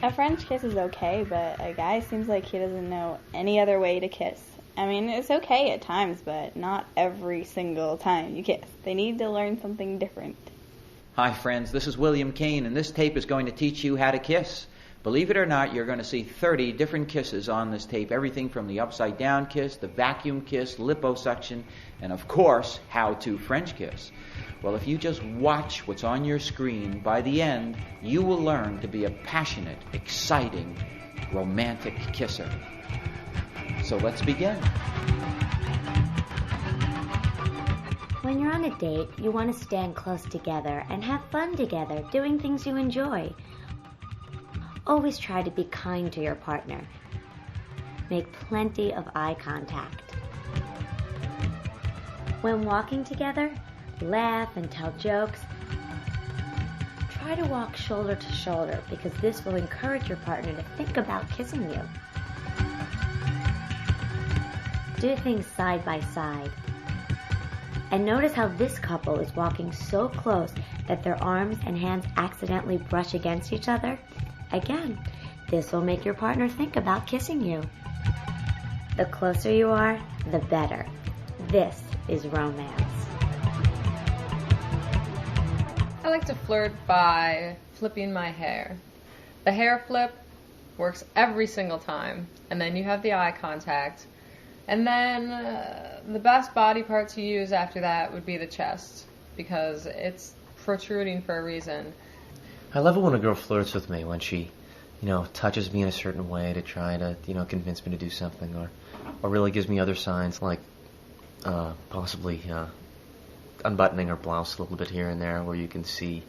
A French kiss is okay, but a guy seems like he doesn't know any other way to kiss. I mean, it's okay at times, but not every single time you kiss. They need to learn something different. Hi friends, this is William Kane, and this tape is going to teach you how to kiss. Believe it or not, you're going to see 30 different kisses on this tape. Everything from the upside down kiss, the vacuum kiss, liposuction, and of course, how to French kiss. Well, if you just watch what's on your screen, by the end, you will learn to be a passionate, exciting, romantic kisser. So let's begin. When you're on a date, you want to stand close together and have fun together, doing things you enjoy. Always try to be kind to your partner. Make plenty of eye contact. When walking together, laugh and tell jokes. Try to walk shoulder to shoulder because this will encourage your partner to think about kissing you. Do things side by side. And notice how this couple is walking so close that their arms and hands accidentally brush against each other. Again, this will make your partner think about kissing you. The closer you are, the better. This is romance. I like to flirt by flipping my hair. The hair flip works every single time, and then you have the eye contact. And then the best body part to use after that would be the chest, because it's protruding for a reason. I love it when a girl flirts with me, when she, touches me in a certain way to try to, convince me to do something, or really gives me other signs like possibly unbuttoning her blouse a little bit here and there, where you can see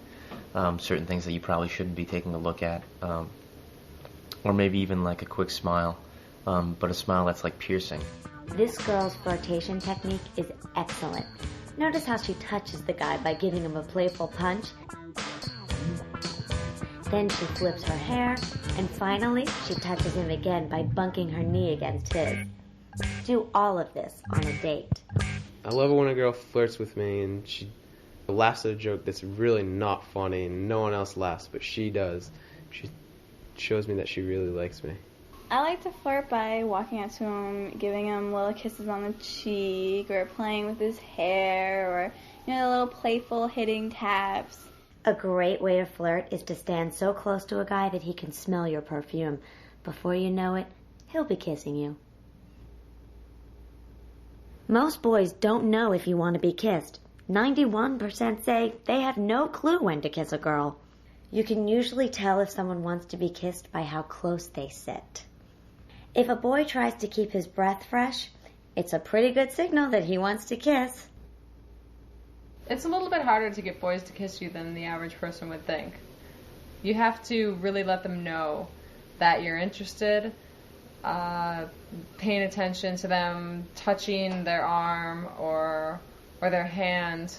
certain things that you probably shouldn't be taking a look at, or maybe even like a quick smile, but a smile that's like piercing. This girl's flirtation technique is excellent. Notice how she touches the guy by giving him a playful punch. Then she flips her hair, and finally she touches him again by bunking her knee against his. Do all of this on a date. I love it when a girl flirts with me and she laughs at a joke that's really not funny and no one else laughs, but she does. She shows me that she really likes me. I like to flirt by walking up to him, giving him little kisses on the cheek, or playing with his hair, or, little playful hitting taps. A great way to flirt is to stand so close to a guy that he can smell your perfume. Before you know it, he'll be kissing you. Most boys don't know if you want to be kissed. 91% say they have no clue when to kiss a girl. You can usually tell if someone wants to be kissed by how close they sit. If a boy tries to keep his breath fresh, it's a pretty good signal that he wants to kiss. It's a little bit harder to get boys to kiss you than the average person would think. You have to really let them know that you're interested, paying attention to them, touching their arm or their hand,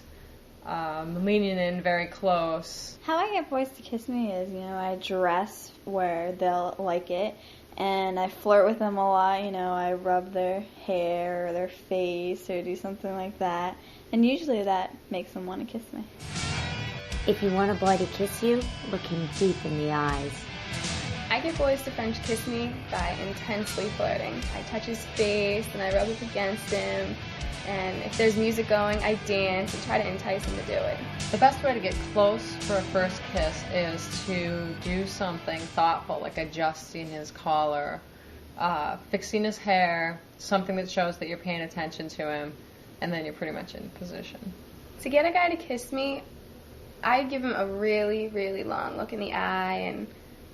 leaning in very close. How I get boys to kiss me is, I dress where they'll like it, and I flirt with them a lot. I rub their hair or their face or do something like that, and usually that makes them want to kiss me. If you want a boy to kiss you, look him deep in the eyes. I get boys to French kiss me by intensely flirting. I touch his face and I rub up against him, and if there's music going, I dance and try to entice him to do it. The best way to get close for a first kiss is to do something thoughtful, like adjusting his collar, fixing his hair, something that shows that you're paying attention to him, and then you're pretty much in position. To get a guy to kiss me, I give him a really, really long look in the eye, and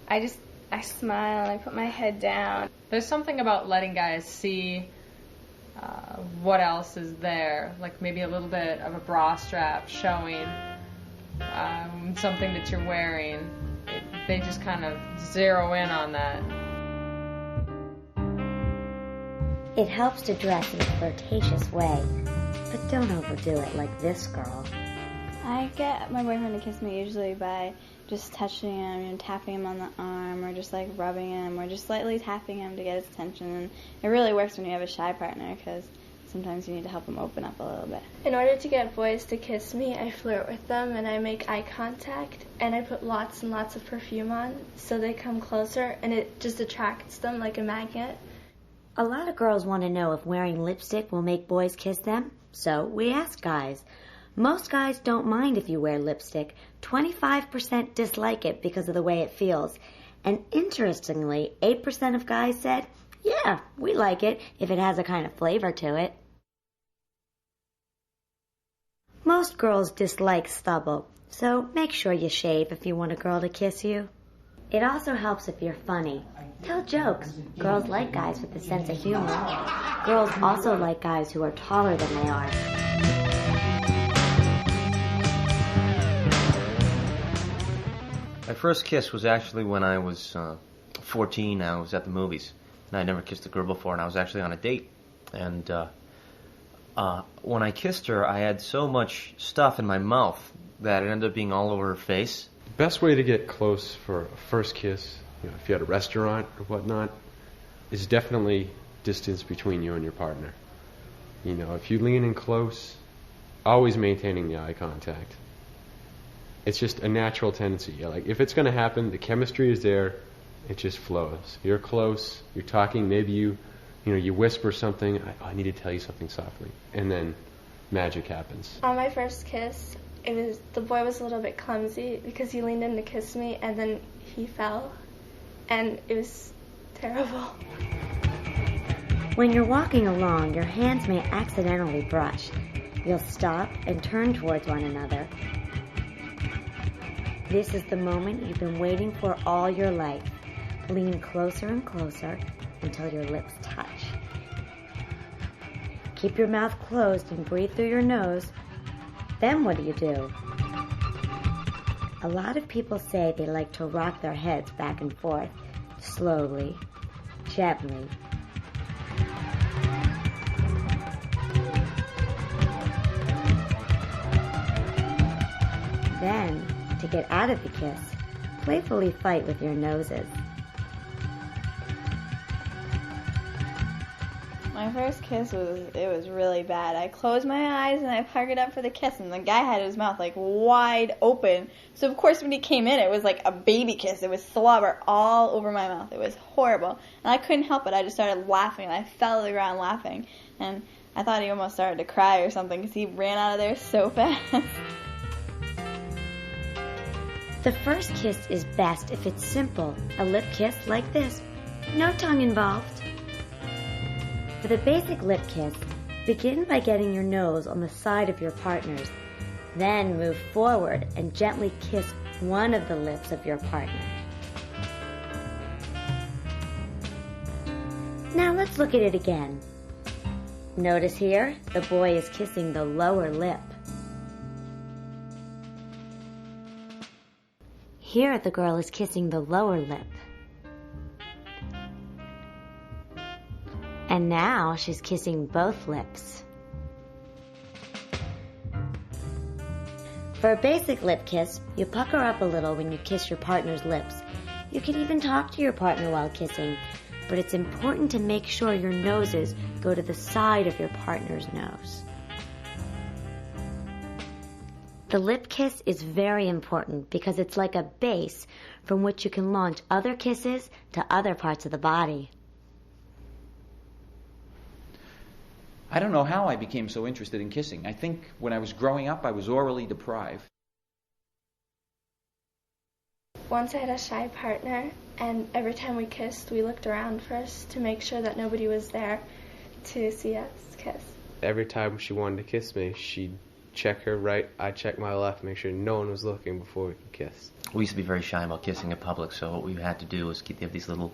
I smile and I put my head down. There's something about letting guys see what else is there, like maybe a little bit of a bra strap showing, something that you're wearing. They just kind of zero in on that. It helps to dress in a flirtatious way, but don't overdo it like this girl. I get my boyfriend to kiss me usually by just touching him, tapping him on the arm, or just rubbing him, or just slightly tapping him to get his attention. And it really works when you have a shy partner, because sometimes you need to help them open up a little bit. In order to get boys to kiss me, I flirt with them and I make eye contact and I put lots and lots of perfume on so they come closer and it just attracts them like a magnet. A lot of girls want to know if wearing lipstick will make boys kiss them, so we asked guys. Most guys don't mind if you wear lipstick. 25% dislike it because of the way it feels. And interestingly, 8% of guys said, yeah, we like it if it has a kind of flavor to it. Most girls dislike stubble, so make sure you shave if you want a girl to kiss you. It also helps if you're funny. Tell jokes. Girls like guys with a sense of humor. Girls also like guys who are taller than they are. My first kiss was actually when I was 14. I was at the movies, and I'd never kissed a girl before, and I was actually on a date. And when I kissed her, I had so much stuff in my mouth that it ended up being all over her face. The best way to get close for a first kiss, if you're at a restaurant or whatnot, is definitely distance between you and your partner. If you lean in close, always maintaining the eye contact. It's just a natural tendency. Like, if it's going to happen, the chemistry is there, it just flows. You're close, you're talking, maybe you whisper something, I need to tell you something softly, and then magic happens. On my first kiss, the boy was a little bit clumsy because he leaned in to kiss me and then he fell, and it was terrible. When you're walking along, your hands may accidentally brush. You'll stop and turn towards one another. This is the moment you've been waiting for all your life. Lean closer and closer until your lips touch. Keep your mouth closed and breathe through your nose. Then what do? A lot of people say they like to rock their heads back and forth, slowly, gently. Then, to get out of the kiss, playfully fight with your noses. My first kiss was really bad. I closed my eyes and I puckered up for the kiss, and the guy had his mouth like wide open. So of course when he came in, it was like a baby kiss. It was slobber all over my mouth. It was horrible, and I couldn't help it. I just started laughing, and I fell to the ground laughing, and I thought he almost started to cry or something because he ran out of there so fast. The first kiss is best if it's simple, a lip kiss like this, no tongue involved. For the basic lip kiss, begin by getting your nose on the side of your partner's. Then move forward and gently kiss one of the lips of your partner. Now let's look at it again. Notice here, the boy is kissing the lower lip. Here, the girl is kissing the lower lip. And now she's kissing both lips. For a basic lip kiss, you pucker up a little when you kiss your partner's lips. You can even talk to your partner while kissing, but it's important to make sure your noses go to the side of your partner's nose. The lip kiss is very important because it's like a base from which you can launch other kisses to other parts of the body. I don't know how I became so interested in kissing. I think when I was growing up, I was orally deprived. Once I had a shy partner, and every time we kissed, we looked around first to make sure that nobody was there to see us kiss. Every time she wanted to kiss me, she'd check her right, I'd check my left, make sure no one was looking before we could kiss. We used to be very shy about kissing in public, so what we had to do was have these little,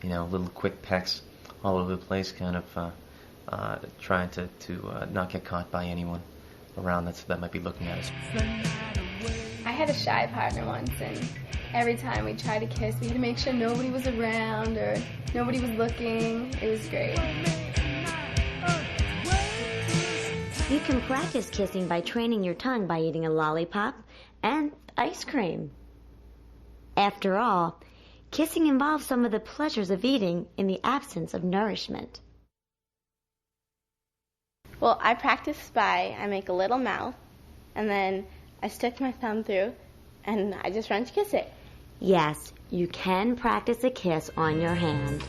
little quick pecks all over the place, kind of trying to not get caught by anyone around that might be looking at us. I had a shy partner once, and every time we tried to kiss, we had to make sure nobody was around or nobody was looking. It was great. You can practice kissing by training your tongue by eating a lollipop and ice cream. After all, kissing involves some of the pleasures of eating in the absence of nourishment. Well, I practice I make a little mouth, and then I stick my thumb through, and I just French kiss it. Yes, you can practice a kiss on your hand.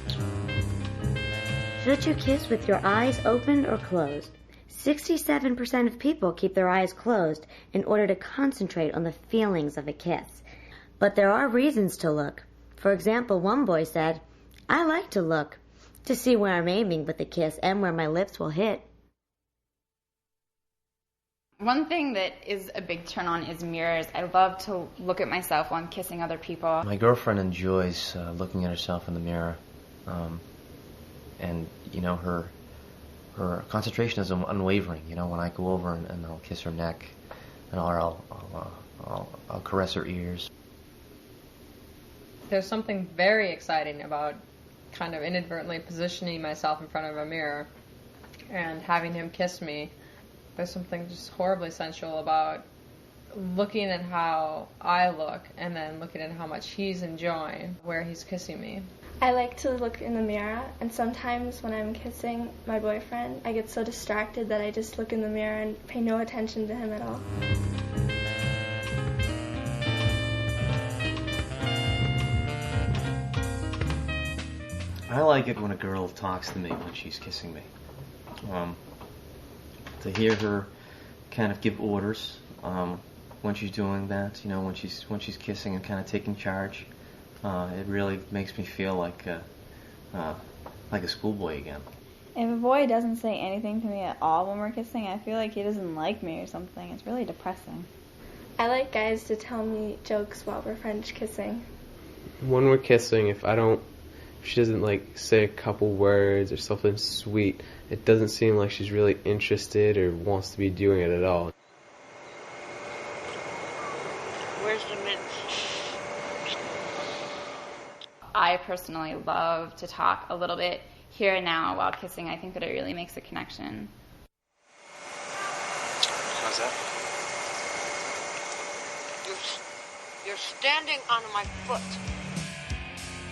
Should you kiss with your eyes open or closed? 67% of people keep their eyes closed in order to concentrate on the feelings of a kiss. But there are reasons to look. For example, one boy said, "I like to look to see where I'm aiming with the kiss and where my lips will hit." One thing that is a big turn on is mirrors. I love to look at myself while I'm kissing other people. My girlfriend enjoys looking at herself in the mirror, and her concentration is unwavering. When I go over and I'll kiss her neck, and I'll caress her ears. There's something very exciting about kind of inadvertently positioning myself in front of a mirror and having him kiss me. There's something just horribly sensual about looking at how I look and then looking at how much he's enjoying where he's kissing me. I like to look in the mirror, and sometimes when I'm kissing my boyfriend, I get so distracted that I just look in the mirror and pay no attention to him at all. I like it when a girl talks to me when she's kissing me. To hear her kind of give orders when she's doing that, when she's kissing and kind of taking charge, it really makes me feel like a schoolboy again. If a boy doesn't say anything to me at all when we're kissing, I feel like he doesn't like me or something. It's really depressing. I like guys to tell me jokes while we're French kissing. When we're kissing, if she doesn't say a couple words or something sweet, it doesn't seem like she's really interested or wants to be doing it at all. Where's the mint? I personally love to talk a little bit here and now while kissing. I think that it really makes a connection. How's that? You're standing on my foot.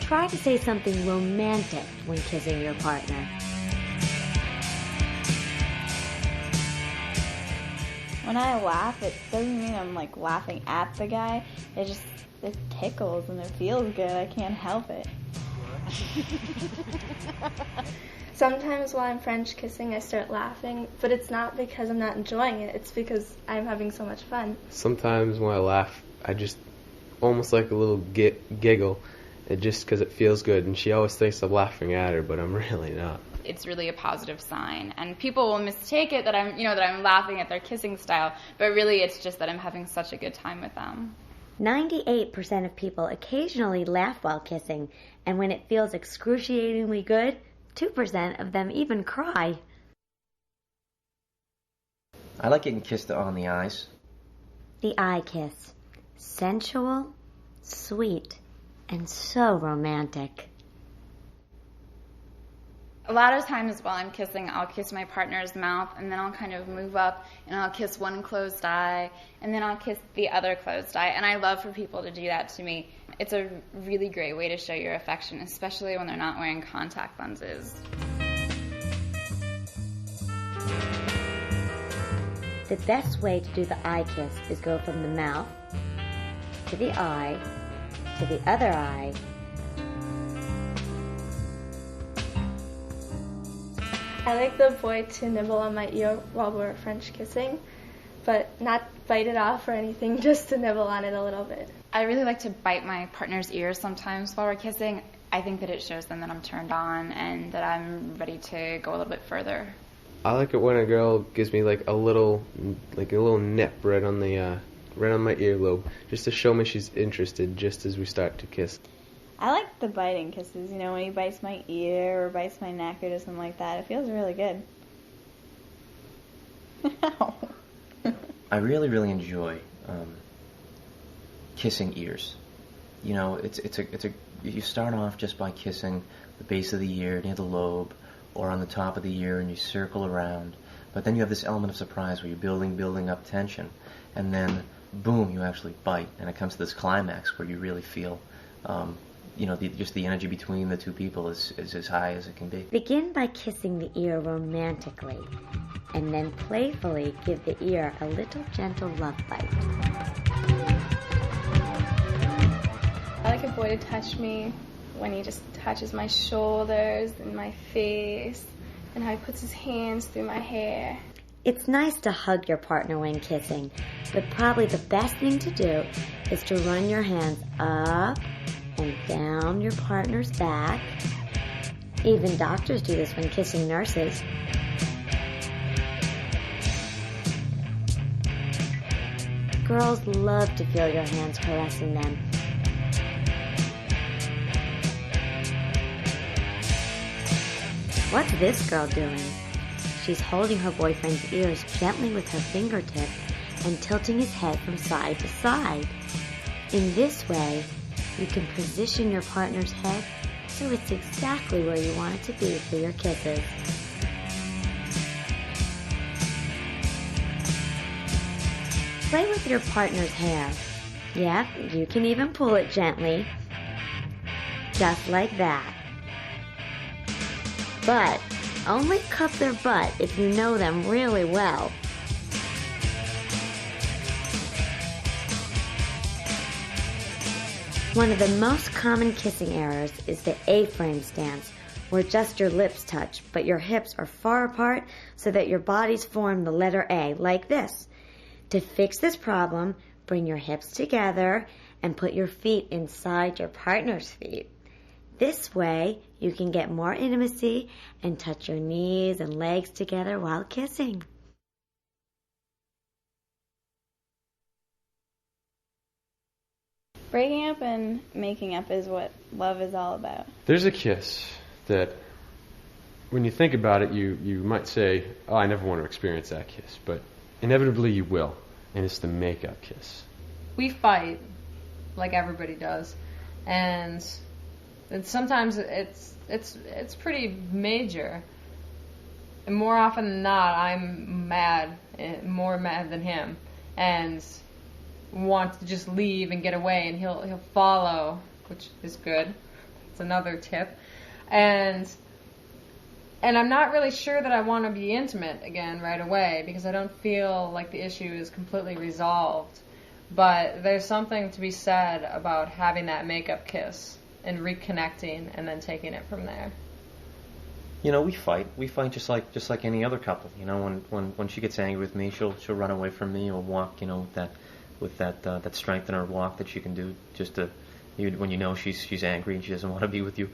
Try to say something romantic when kissing your partner. When I laugh, it doesn't mean I'm laughing at the guy. It tickles and it feels good. I can't help it. Sometimes while I'm French kissing, I start laughing, but it's not because I'm not enjoying it. It's because I'm having so much fun. Sometimes when I laugh, I just almost like a little giggle. Just because it feels good, and she always thinks I'm laughing at her, but I'm really not. It's really a positive sign, and people will mistake it that I'm laughing at their kissing style, but really it's just that I'm having such a good time with them. 98% of people occasionally laugh while kissing, and when it feels excruciatingly good, 2% of them even cry. I like getting kissed on the eyes. The eye kiss. Sensual, sweet, and so romantic. A lot of times while I'm kissing, I'll kiss my partner's mouth, and then I'll kind of move up, and I'll kiss one closed eye, and then I'll kiss the other closed eye, and I love for people to do that to me. It's a really great way to show your affection, especially when they're not wearing contact lenses. The best way to do the eye kiss is go from the mouth to the eye to the other eye. I like the boy to nibble on my ear while we're French kissing, but not bite it off or anything, just to nibble on it a little bit. I really like to bite my partner's ears sometimes while we're kissing. I think that it shows them that I'm turned on and that I'm ready to go a little bit further. I like it when a girl gives me a little nip right on my earlobe, just to show me she's interested just as we start to kiss. I like the biting kisses, when he bites my ear or bites my neck or does something like that. It feels really good. I really, really enjoy kissing ears. You start off just by kissing the base of the ear near the lobe or on the top of the ear, and you circle around. But then you have this element of surprise where you're building up tension, and then boom, you actually bite, and it comes to this climax where you really feel, just the energy between the two people is as high as it can be. Begin by kissing the ear romantically. and then playfully give the ear a little gentle love bite. I like a boy to touch me when he just touches my shoulders and my face, and how he puts his hands through my hair. It's nice to hug your partner when kissing, but probably the best thing to do is to run your hands up and down your partner's back. Even doctors do this when kissing nurses. Girls love to feel your hands caressing them. What's this girl doing? She's holding her boyfriend's ears gently with her fingertips and tilting his head from side to side. In this way, you can position your partner's head so it's exactly where you want it to be for your kisses. Play with your partner's hair. Yeah, you can even pull it gently. Just like that. But only cup their butt if you know them really well. One of the most common kissing errors is the A-frame stance, where just your lips touch, but your hips are far apart so that your bodies form the letter A, like this. To fix this problem, bring your hips together and put your feet inside your partner's feet. This way, you can get more intimacy and touch your knees and legs together while kissing. Breaking up and making up is what love is all about. There's a kiss that, when you think about it, you might say, oh, I never want to experience that kiss, but inevitably you will, and it's the make-up kiss. We fight, like everybody does, and sometimes it's pretty major. And more often than not, I'm more mad than him, and want to just leave and get away, and he'll follow, which is good. It's another tip. And I'm not really sure that I want to be intimate again right away, because I don't feel like the issue is completely resolved. But there's something to be said about having that make-up kiss and reconnecting and then taking it from there. You know, we fight just like any other couple. You know, when she gets angry with me, she'll run away from me or walk, you know, with that strength in her walk that she can do just to, when you know she's angry and she doesn't want to be with you.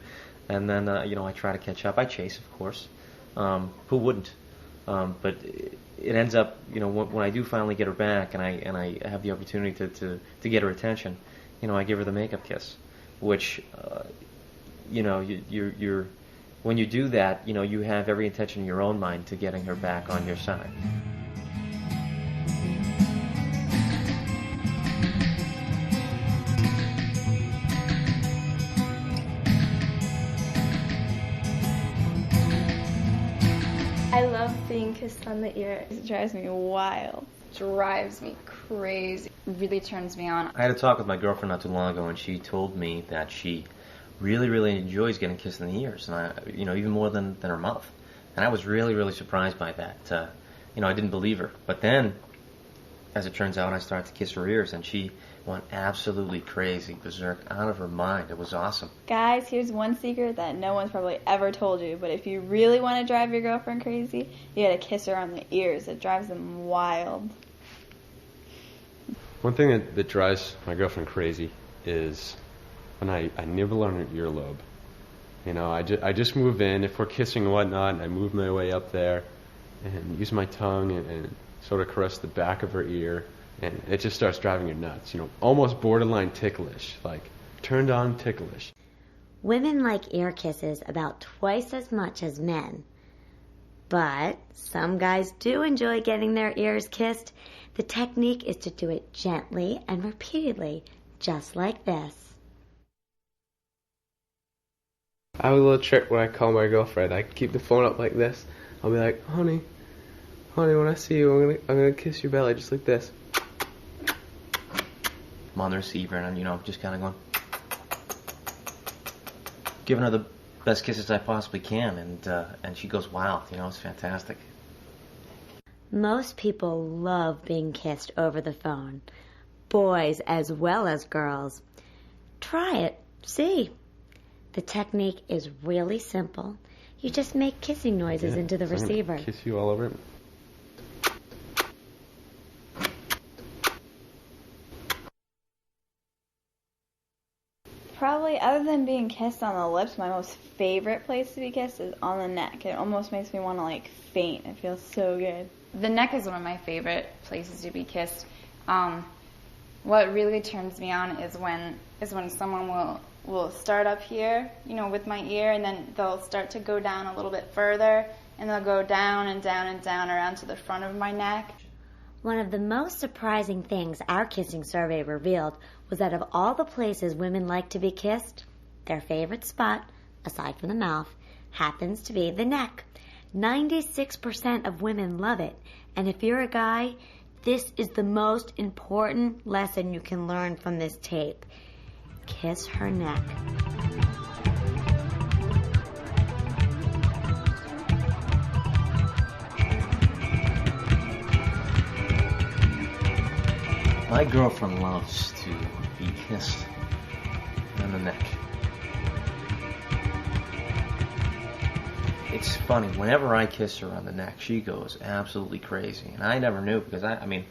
And then you know, I try to catch up. I chase, of course. Who wouldn't? But it ends up, you know, when I do finally get her back and I have the opportunity to get her attention, you know, I give her the makeup kiss, which you know, you're when you do that, you know, you have every intention in your own mind to getting her back on your side. I love being kissed on the ear. It drives me wild. Drives me crazy. Really turns me on. I had a talk with my girlfriend not too long ago, and she told me that she really enjoys getting kissed in the ears, and you know, even more than her mouth. And I was really surprised by that. You know, I didn't believe her. But then, as it turns out, I started to kiss her ears, and she went absolutely crazy, berserk, out of her mind. It was awesome. Guys, here's one secret that no one's probably ever told you, but if you really want to drive your girlfriend crazy, you gotta kiss her on the ears. It drives them wild. One thing that drives my girlfriend crazy is when I nibble on her earlobe. You know, I just move in, if we're kissing and whatnot, and I move my way up there and use my tongue and sort of caress the back of her ear, and it just starts driving her nuts. You know, almost borderline ticklish, like turned on ticklish. Women like ear kisses about twice as much as men. But some guys do enjoy getting their ears kissed. The technique is to do it gently and repeatedly, just like this. I have a little trick when I call my girlfriend. I keep the phone up like this. I'll be like, honey, when I see you, I'm gonna kiss your belly just like this. I'm on the receiver, and you know, I'm just kind of going, giving her the best kisses I possibly can, and she goes wild. You know, it's fantastic. Most people love being kissed over the phone, boys as well as girls. Try it. See. The technique is really simple. You just make kissing noises into the receiver. Kiss you all over it. Probably, other than being kissed on the lips, my most favorite place to be kissed is on the neck. It almost makes me want to, like, faint. It feels so good. The neck is one of my favorite places to be kissed. What really turns me on is when someone will start up here, with my ear, and then they'll start to go down a little bit further, and they'll go down and down and down around to the front of my neck. One of the most surprising things our kissing survey revealed was that of all the places women like to be kissed, their favorite spot, aside from the mouth, happens to be the neck. 96% of women love it, and if you're a guy, this is the most important lesson you can learn from this tape. Kiss her neck. My girlfriend loves to be kissed on the neck. It's funny, whenever I kiss her on the neck, she goes absolutely crazy. And I never knew, because I may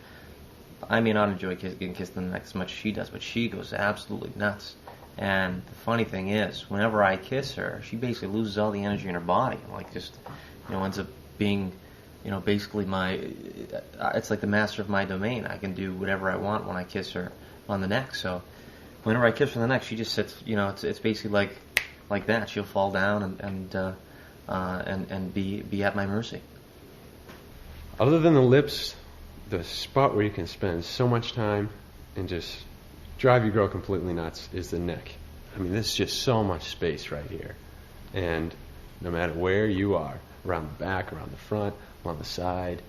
not enjoy getting kissed on the neck as much as she does, but she goes absolutely nuts. And the funny thing is, whenever I kiss her, she basically loses all the energy in her body. Like, just, ends up being, basically it's like the master of my domain. I can do whatever I want when I kiss her on the neck. So whenever I kiss her on the neck, she just sits, it's basically like that. She'll fall down and be at my mercy. Other than the lips, the spot where you can spend so much time and just drive your girl completely nuts is the neck. I mean, there's just so much space right here. And no matter where you are, around the back, around the front, on the side,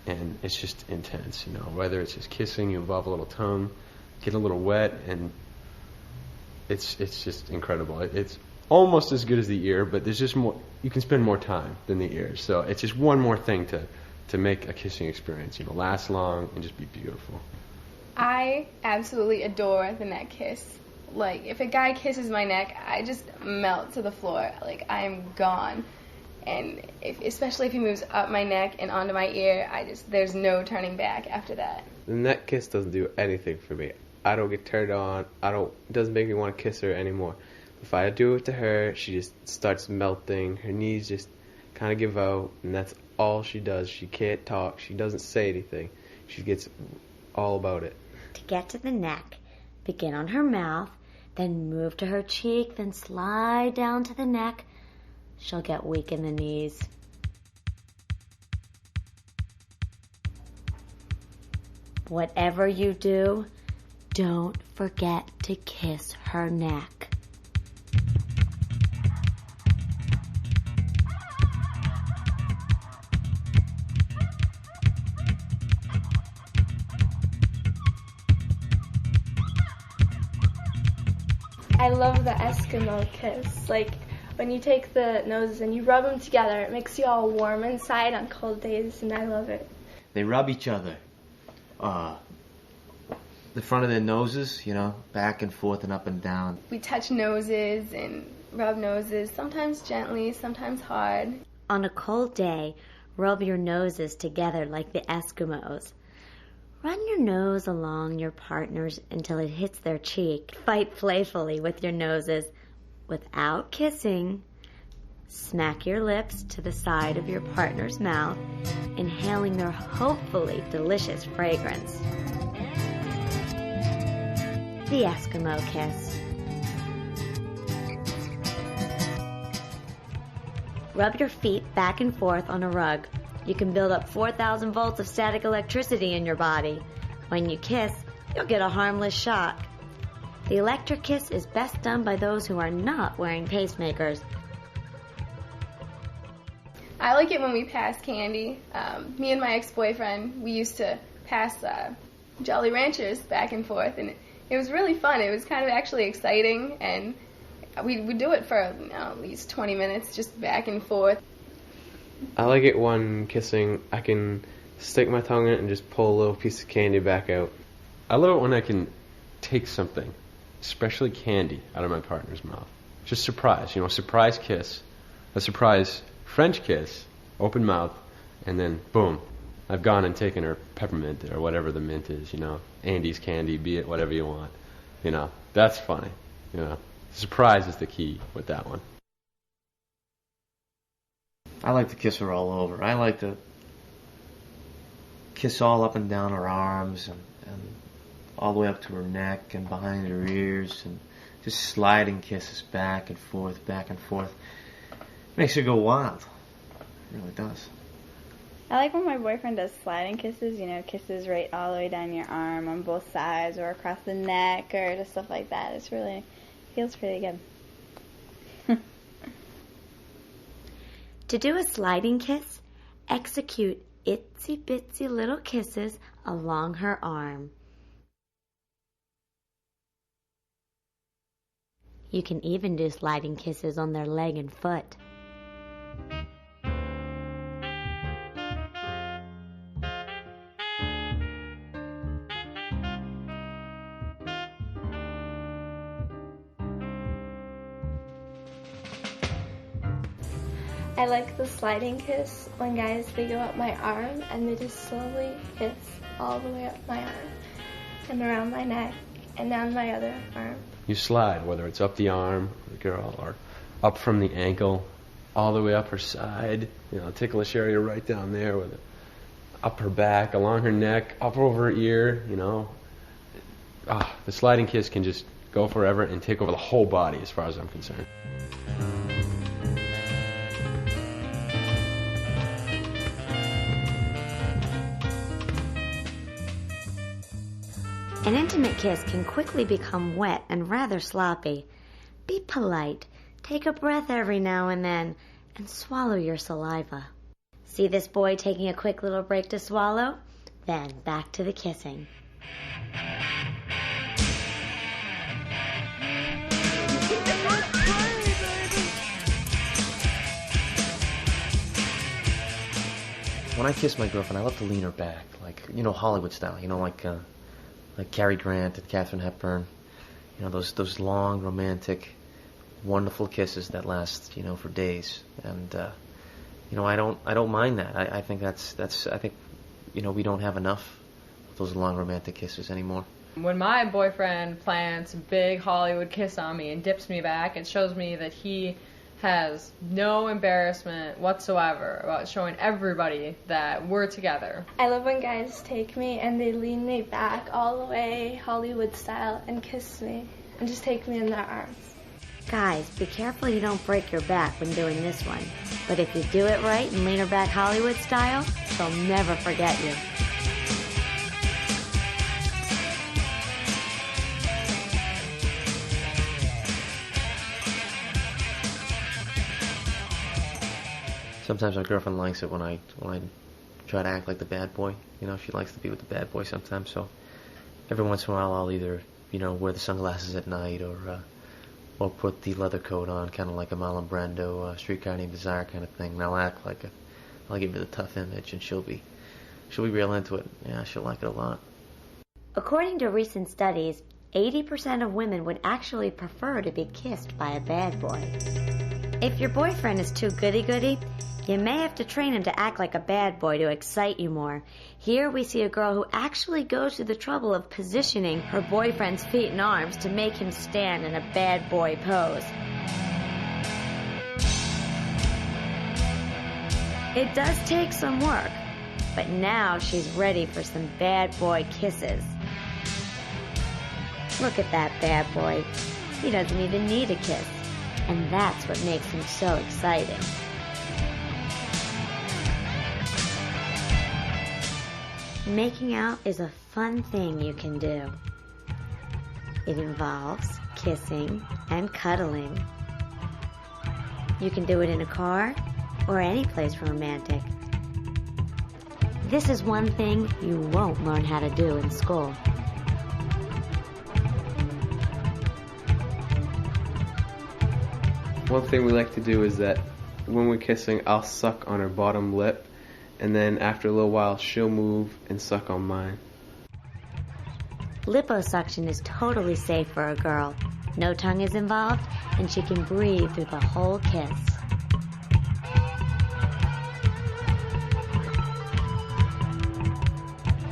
and it's just intense, whether it's just kissing, you involve a little tongue, get a little wet, and it's just incredible. It's almost as good as the ear, but there's just more, you can spend more time than the ear. So it's just one more thing to make a kissing experience, last long and just be beautiful. I absolutely adore the neck kiss. Like, if a guy kisses my neck, I just melt to the floor. Like, I am gone. And especially if he moves up my neck and onto my ear, there's no turning back after that. The neck kiss doesn't do anything for me. I don't get turned on. It doesn't make me want to kiss her anymore. If I do it to her, she just starts melting. Her knees just kind of give out, and that's all she does. She can't talk. She doesn't say anything. She gets all about it. To get to the neck, begin on her mouth, then move to her cheek, then slide down to the neck. She'll get weak in the knees. Whatever you do, don't forget to kiss her neck. I love the Eskimo kiss. Like, when you take the noses and you rub them together, it makes you all warm inside on cold days, and I love it. They rub each other. The front of their noses, back and forth and up and down. We touch noses and rub noses, sometimes gently, sometimes hard. On a cold day, rub your noses together like the Eskimos. Run your nose along your partner's until it hits their cheek. Fight playfully with your noses without kissing. Smack your lips to the side of your partner's mouth, inhaling their hopefully delicious fragrance. The Eskimo kiss. Rub your feet back and forth on a rug. You can build up 4,000 volts of static electricity in your body. When you kiss, you'll get a harmless shock. The electric kiss is best done by those who are not wearing pacemakers. I like it when we pass candy. Me and my ex-boyfriend, we used to pass Jolly Ranchers back and forth, and it was really fun. It was kind of actually exciting, and we'd do it for at least 20 minutes, just back and forth. I like it when kissing, I can stick my tongue in it and just pull a little piece of candy back out. I love it when I can take something, especially candy, out of my partner's mouth. Just surprise, you know, surprise kiss, a surprise French kiss, open mouth, and then boom, I've gone and taken her peppermint or whatever the mint is, you know, Andy's candy, be it whatever you want. You know, that's funny. You know, surprise is the key with that one. I like to kiss her all over. I like to kiss all up and down her arms and all the way up to her neck and behind her ears, and just sliding kisses back and forth, back and forth. It makes her go wild. It really does. I like when my boyfriend does sliding kisses, you know, kisses right all the way down your arm on both sides or across the neck or just stuff like that. It's really, feels pretty good. To do a sliding kiss, execute itsy bitsy little kisses along her arm. You can even do sliding kisses on their leg and foot. I like the sliding kiss when guys, they go up my arm and they just slowly kiss all the way up my arm and around my neck and down my other arm. You slide, whether it's up the arm, the girl, or up from the ankle, all the way up her side, you know, ticklish area right down there, with it, up her back, along her neck, up over her ear, you know. The sliding kiss can just go forever and take over the whole body as far as I'm concerned. An intimate kiss can quickly become wet and rather sloppy. Be polite, take a breath every now and then, and swallow your saliva. See this boy taking a quick little break to swallow? Then back to the kissing. When I kiss my girlfriend, I love to lean her back, like, you know, Hollywood style, you know, like Cary Grant and Katharine Hepburn, you know, those long, romantic, wonderful kisses that last, you know, for days. And you know, I don't mind that. I think that's I think, you know, we don't have enough of those long, romantic kisses anymore. When my boyfriend plants a big Hollywood kiss on me and dips me back, it shows me that he has no embarrassment whatsoever about showing everybody that we're together. I love when guys take me and they lean me back all the way Hollywood style and kiss me and just take me in their arms. Guys, be careful you don't break your back when doing this one. But if you do it right and lean her back Hollywood style, she'll never forget you. Sometimes my girlfriend likes it when I try to act like the bad boy. You know, she likes to be with the bad boy sometimes. So every once in a while, I'll either, you know, wear the sunglasses at night or put the leather coat on, kind of like a Marlon Brando, Streetcar Named Desire kind of thing. And I'll act like I'll give her the tough image, and she'll be real into it. Yeah, she'll like it a lot. According to recent studies, 80% of women would actually prefer to be kissed by a bad boy. If your boyfriend is too goody-goody, you may have to train him to act like a bad boy to excite you more. Here we see a girl who actually goes to the trouble of positioning her boyfriend's feet and arms to make him stand in a bad boy pose. It does take some work, but now she's ready for some bad boy kisses. Look at that bad boy. He doesn't even need a kiss, and that's what makes him so exciting. Making out is a fun thing you can do. It involves kissing and cuddling. You can do it in a car or any place romantic. This is one thing you won't learn how to do in school. One thing we like to do is that when we're kissing, I'll suck on her bottom lip, and then after a little while, she'll move and suck on mine. Liposuction is totally safe for a girl. No tongue is involved, and she can breathe through the whole kiss.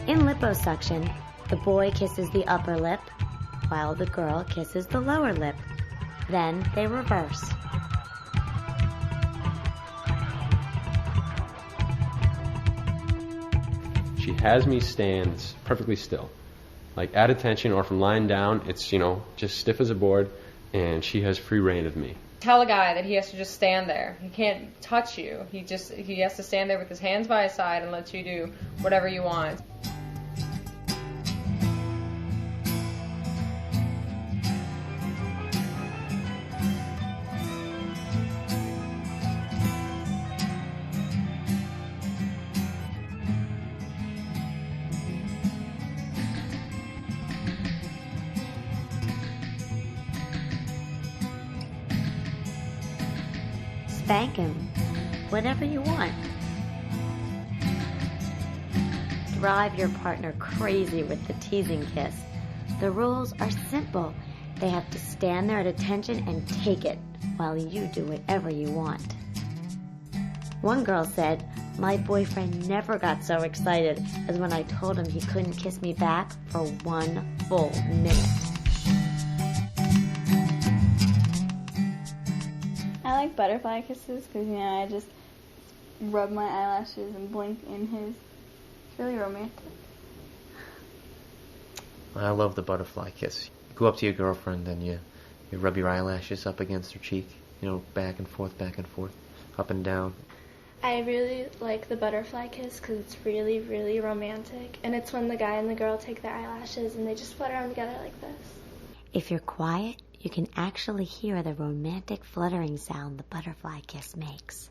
In liposuction, the boy kisses the upper lip, while the girl kisses the lower lip. Then they reverse. She has me stand perfectly still. Like at attention, or from lying down, it's, just stiff as a board, and she has free reign of me. Tell a guy that he has to just stand there. He can't touch you. He has to stand there with his hands by his side and let you do whatever you want. Spank him. Whatever you want. Drive your partner crazy with the teasing kiss. The rules are simple. They have to stand there at attention and take it while you do whatever you want. One girl said, "My boyfriend never got so excited as when I told him he couldn't kiss me back for 1 full minute." I like butterfly kisses because, I just rub my eyelashes and blink in his. It's really romantic. I love the butterfly kiss. You go up to your girlfriend and you rub your eyelashes up against her cheek, back and forth, up and down. I really like the butterfly kiss because it's really, really romantic. And it's when the guy and the girl take their eyelashes and they just flutter them together like this. If you're quiet, you can actually hear the romantic fluttering sound the butterfly kiss makes.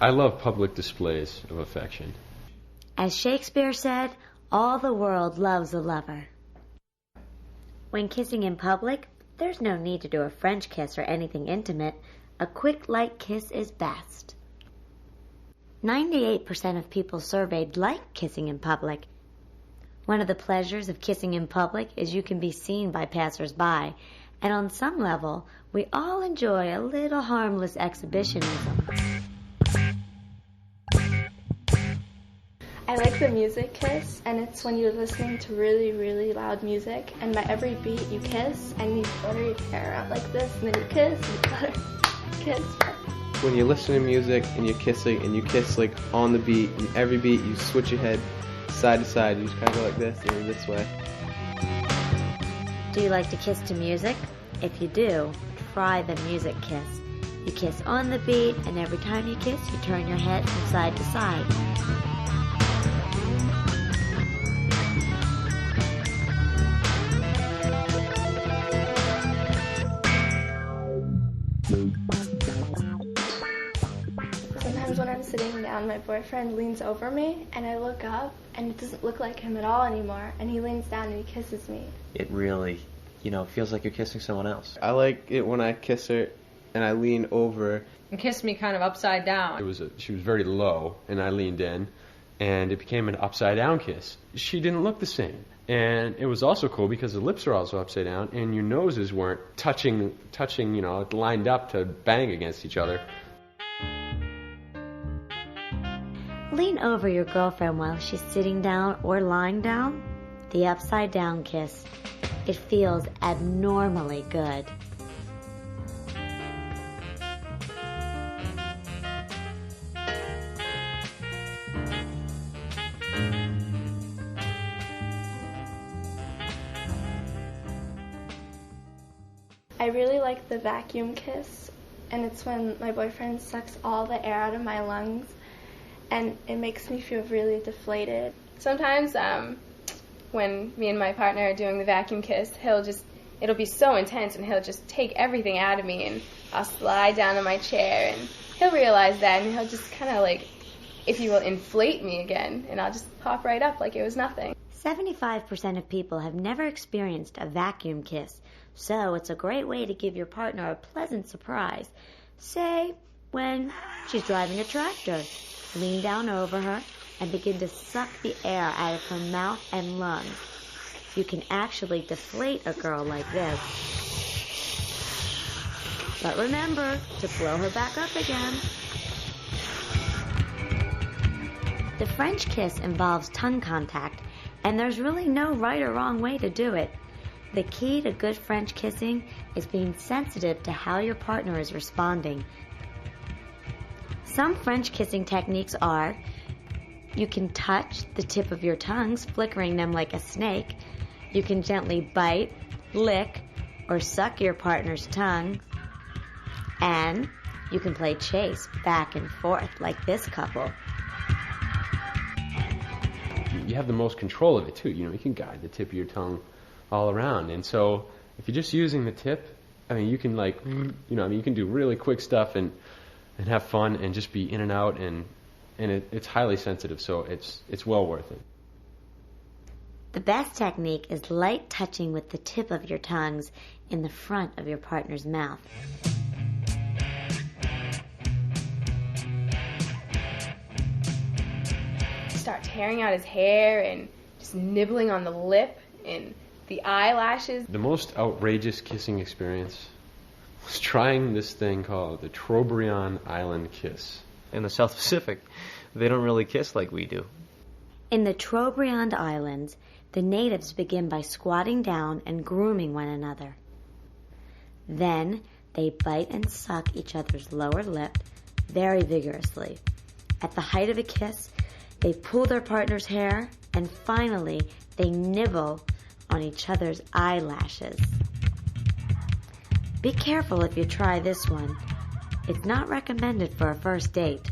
I love public displays of affection. As Shakespeare said, all the world loves a lover. When kissing in public, there's no need to do a French kiss or anything intimate. A quick, light kiss is best. 98% of people surveyed like kissing in public. One of the pleasures of kissing in public is you can be seen by passers-by, and on some level, we all enjoy a little harmless exhibitionism. I like the music kiss, and it's when you're listening to really, really loud music, and by every beat you kiss, and you flutter your hair out like this, and then you kiss, and you flutter, kiss. When you're listening to music and you're kissing, and you kiss like on the beat, and every beat you switch your head side to side, you just kind of go like this and then this way. Do you like to kiss to music? If you do, try the music kiss. You kiss on the beat, and every time you kiss, you turn your head from side to side. Sometimes when I'm sitting down, my boyfriend leans over me, and I look up, and it doesn't look like him at all anymore, and he leans down and he kisses me. It really, feels like you're kissing someone else. I like it when I kiss her and I lean over. And kissed me kind of upside down. She was very low, and I leaned in, and it became an upside down kiss. She didn't look the same. And it was also cool because the lips are also upside down, and your noses weren't touching, lined up to bang against each other. Lean over your girlfriend while she's sitting down or lying down. The upside down kiss. It feels abnormally good. I really like the vacuum kiss, and it's when my boyfriend sucks all the air out of my lungs, and it makes me feel really deflated. Sometimes when me and my partner are doing the vacuum kiss, it'll be so intense, and he'll just take everything out of me, and I'll slide down in my chair, and he'll realize that, and he'll just kind of if you will, inflate me again, and I'll just pop right up like it was nothing. 75% of people have never experienced a vacuum kiss, so it's a great way to give your partner a pleasant surprise. Say, When she's driving a tractor, lean down over her and begin to suck the air out of her mouth and lungs. You can actually deflate a girl like this. But remember to blow her back up again. The French kiss involves tongue contact, and there's really no right or wrong way to do it. The key to good French kissing is being sensitive to how your partner is responding. Some French kissing techniques are: you can touch the tip of your tongues, flickering them like a snake. You can gently bite, lick, or suck your partner's tongue. And you can play chase back and forth like this couple. You have the most control of it too. You can guide the tip of your tongue all around. And so if you're just using the tip, you can you can do really quick stuff and have fun and just be in and out, and it's highly sensitive, so it's well worth it. The best technique is light touching with the tip of your tongues in the front of your partner's mouth. Start tearing out his hair and just nibbling on the lip and the eyelashes. The most outrageous kissing experience was trying this thing called the Trobriand Island kiss. In the South Pacific, they don't really kiss like we do. In the Trobriand Islands, the natives begin by squatting down and grooming one another. Then they bite and suck each other's lower lip very vigorously. At the height of a kiss, they pull their partner's hair, and finally, they nibble on each other's eyelashes. Be careful if you try this one. It's not recommended for a first date.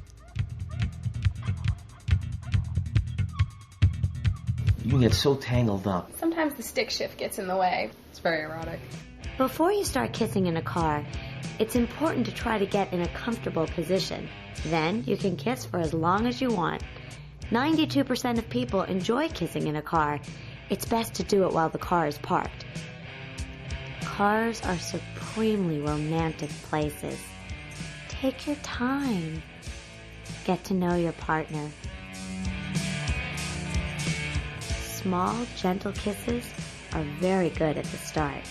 You can get so tangled up. Sometimes the stick shift gets in the way. It's very erotic. Before you start kissing in a car, it's important to try to get in a comfortable position. Then you can kiss for as long as you want. 92% of people enjoy kissing in a car. It's best to do it while the car is parked. Cars are supremely romantic places. Take your time. Get to know your partner. Small, gentle kisses are very good at the start.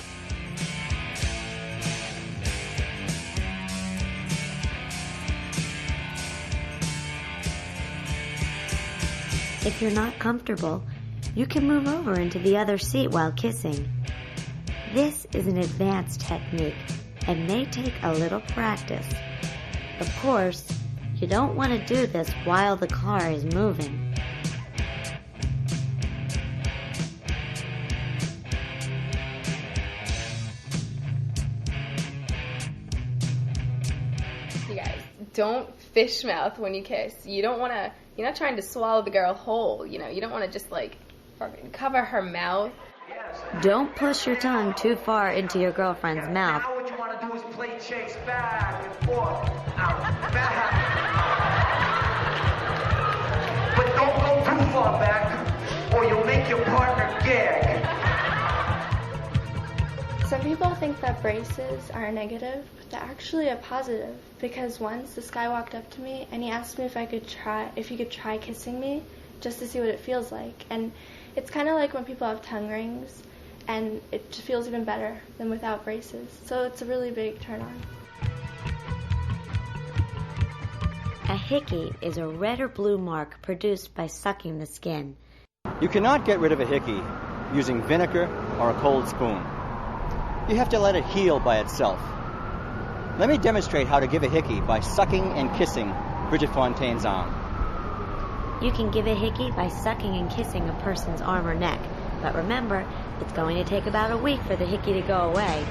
If you're not comfortable, you can move over into the other seat while kissing. This is an advanced technique and may take a little practice. Of course, you don't want to do this while the car is moving. You guys, don't fish mouth when you kiss. You don't want to, you're not trying to swallow the girl whole, you don't want to just cover her mouth. Don't push your tongue too far into your girlfriend's mouth. Now what you want to do is play chase back and forth, out, back. But don't go too far back, or you'll make your partner gag. Some people think that braces are negative, but they're actually a positive, because once this guy walked up to me and he asked me if he could try kissing me just to see what it feels like. And it's kind of like when people have tongue rings, and it just feels even better than without braces. So it's a really big turn on. A hickey is a red or blue mark produced by sucking the skin. You cannot get rid of a hickey using vinegar or a cold spoon. You have to let it heal by itself. Let me demonstrate how to give a hickey by sucking and kissing Bridget Fontaine's arm. You can give a hickey by sucking and kissing a person's arm or neck. But remember, it's going to take about a week for the hickey to go away.